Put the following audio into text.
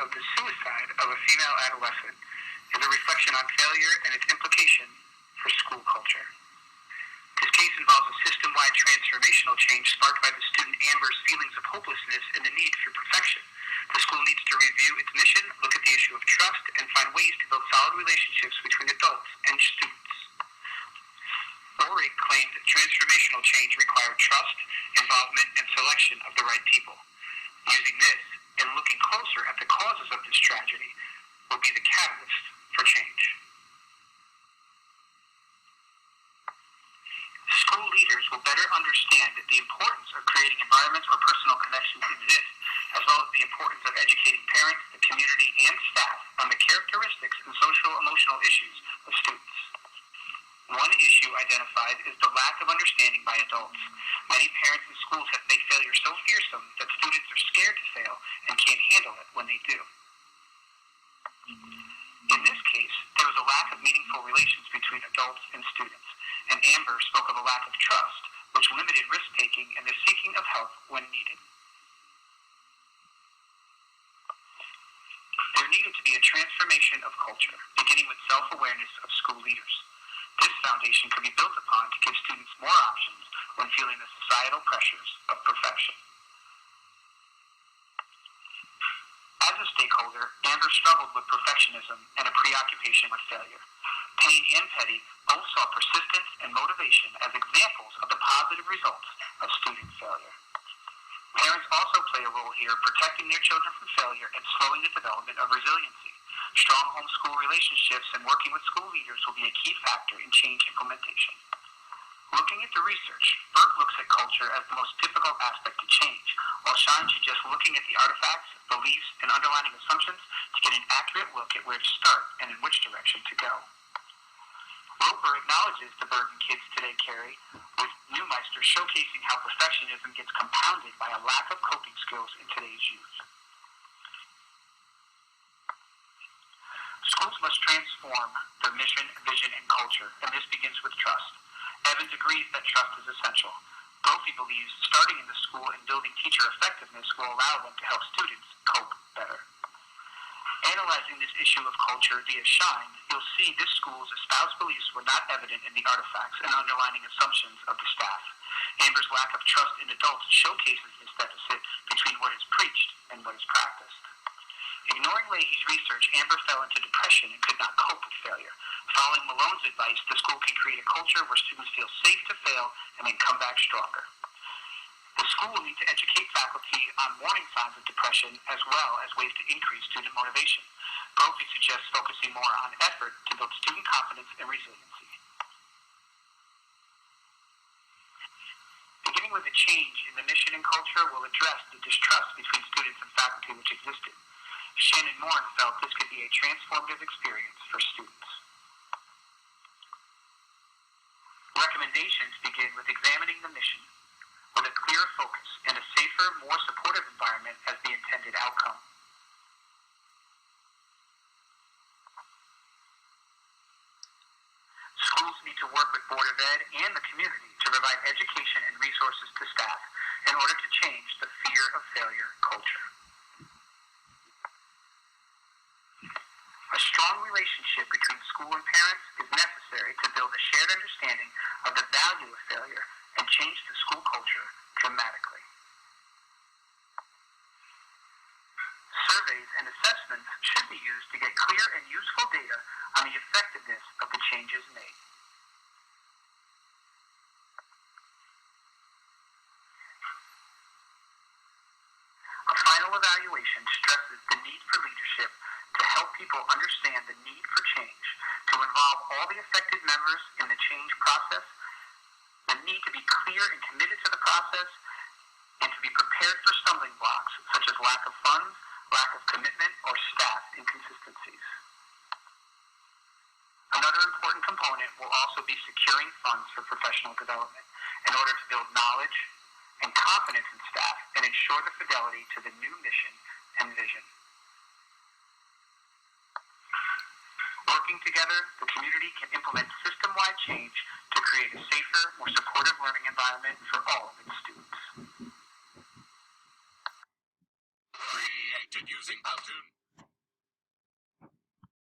of the suicide of a female adolescent is a reflection on failure and its implication for school culture. This case involves a system-wide transformational change sparked by the student Amber's feelings of hopelessness and the need for perfection. The school needs to review its mission, look at the issue of trust, and find ways to build solid relationships between adults and students. Ori claimed transformational change required trust, involvement, and selection of the right people. Using this and looking closer at the causes of this tragedy will be the catalyst for change. School leaders will better understand the importance of creating environments where personal connections exist, as well as the importance of educating parents, the community, and staff on the characteristics and social-emotional issues of students. One issue identified is the lack of understanding by adults. Many parents and schools have made failure so fearsome that students are scared to fail and can't handle it when they do. In this case, there was a lack of meaningful relations between adults and students, and Amber spoke of a lack of trust, which limited risk-taking and the seeking of help when needed. There needed to be a transformation of culture, beginning with self-awareness of school leaders. This foundation could be built upon to give students more options when feeling the societal pressures of perfection. As a stakeholder, Amber struggled with perfectionism and a preoccupation with failure. Payne and Petty both saw persistence and motivation as examples of the positive results of student failure. Parents also play a role here, protecting their children from failure and slowing the development of resiliency. Strong homeschool relationships and working with school leaders will be a key factor in change implementation. Looking at the research, Burke looks at culture as the most difficult aspect to change, while Shine suggests looking at the artifacts, beliefs, and underlying assumptions to get an accurate look at where to start and in which direction to go. Roper acknowledges the burden kids today carry, with Neumeister showcasing how perfectionism gets compounded by a lack of coping skills in today's youth. Schools must transform their mission, vision, and culture, and this begins with trust. Evans agrees that trust is essential. Brophy believes starting in the school and building teacher effectiveness will allow them to help students cope better. Analyzing this issue of culture via Shine, you'll see this school's espoused beliefs were not evident in the artifacts and underlying assumptions of the staff. Amber's lack of trust in adults showcases this deficit between what is preached and what is practiced. Ignoring Leahy's research, Amber fell into depression and could not cope with failure. Following Malone's advice, the school can create a culture where students feel safe to fail and then come back stronger. The school will need to educate faculty on warning signs of depression as well as ways to increase student motivation. Brophy suggests focusing more on effort to build student confidence and resiliency. Beginning with a change in the mission and culture will address the distrust between students and faculty which existed. Shannon Moore felt this could be a transformative experience for students. Recommendations begin with examining the mission, with a clear focus and a safer, more supportive environment as the intended outcome. Schools need to work with Board of Ed and the community to provide education and resources to staff in order to change the fear of failure culture. A strong relationship between school and parents is necessary to build a shared understanding of the value of failure and change the school culture dramatically. Surveys and assessments should be used to get clear and useful data on the effectiveness of the changes made. A final evaluation stresses the need for leadership to help people understand the need for change, to involve all the affected members in the change process, the need to be clear and committed to the process, and to be prepared for stumbling blocks such as lack of funds, lack of commitment, or staff inconsistencies. Another important component will also be securing funds for professional development in order to build knowledge and confidence in staff and ensure the fidelity to the new mission and vision. Working together, the community can implement system-wide change to create a safer, more supportive learning environment for all of its students. detected using Powtoon.